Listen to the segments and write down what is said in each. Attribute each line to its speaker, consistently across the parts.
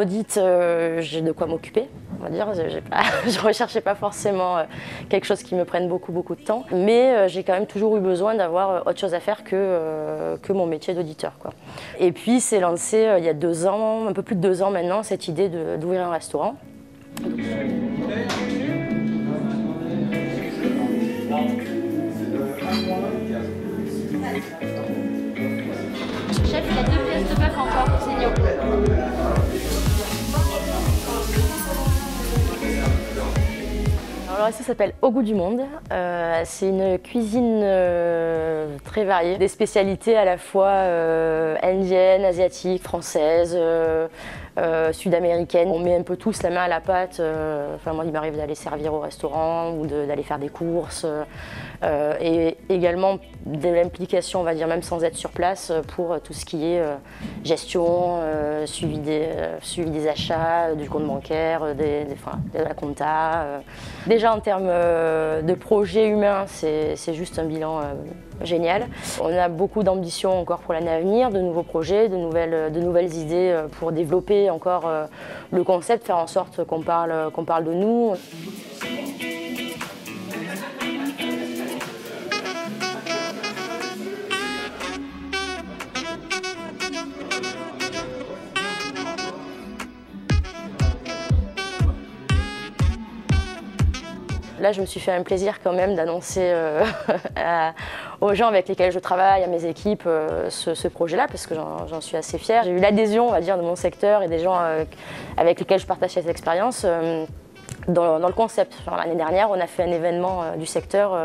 Speaker 1: audit, j'ai de quoi m'occuper, on va dire. Je ne recherchais pas forcément quelque chose qui me prenne beaucoup de temps, mais j'ai quand même toujours eu besoin d'avoir autre chose à faire que mon métier d'auditeur, quoi. Et puis c'est lancé il y a 2 ans, un peu plus de 2 ans maintenant, cette idée d'ouvrir un restaurant.
Speaker 2: Chef, il a 2 pièces de bœuf encore, c'est Nio.
Speaker 1: Alors le resto s'appelle Au goût du monde. C'est une cuisine très variée, des spécialités à la fois indiennes, asiatiques, françaises, sud-américaines. On met un peu tous la main à la pâte. Enfin, moi, il m'arrive d'aller servir au restaurant ou d'aller faire des courses. Et également de l'implication, on va dire, même sans être sur place, pour tout ce qui est gestion, suivi des achats, du compte bancaire, de la compta. Déjà en termes de projet humain, c'est juste un bilan génial. On a beaucoup d'ambition encore pour l'année à venir, de nouveaux projets, de nouvelles idées pour développer encore le concept, faire en sorte qu'on parle de nous. Là, je me suis fait un plaisir quand même d'annoncer aux gens avec lesquels je travaille, à mes équipes, ce projet-là, parce que j'en suis assez fière. J'ai eu l'adhésion, on va dire, de mon secteur et des gens avec lesquels je partage cette expérience. Dans le concept. L'année dernière, on a fait un événement du secteur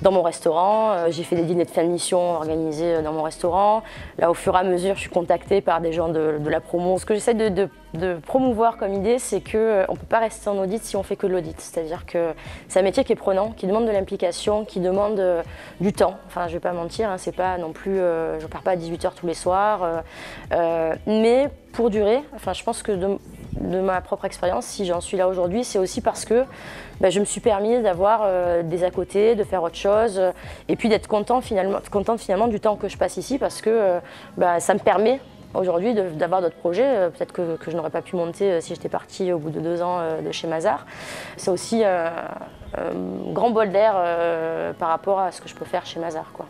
Speaker 1: dans mon restaurant. J'ai fait des dîners de fin de mission organisés dans mon restaurant. Là, au fur et à mesure, je suis contactée par des gens de la promo. Ce que j'essaie de promouvoir comme idée, c'est qu'on ne peut pas rester en audit si on fait que de l'audit. C'est-à-dire que c'est un métier qui est prenant, qui demande de l'implication, qui demande du temps. Enfin, je ne vais pas mentir, hein, c'est pas non plus, je ne pars pas à 18h tous les soirs. Mais pour durer, enfin, je pense que de ma propre expérience, si j'en suis là aujourd'hui, c'est aussi parce que je me suis permis d'avoir des à côté, de faire autre chose, et puis d'être contente finalement du temps que je passe ici, parce que ça me permet aujourd'hui d'avoir d'autres projets, peut-être que je n'aurais pas pu monter si j'étais partie au bout de 2 ans de chez Mazars. C'est aussi un grand bol d'air par rapport à ce que je peux faire chez Mazars, quoi.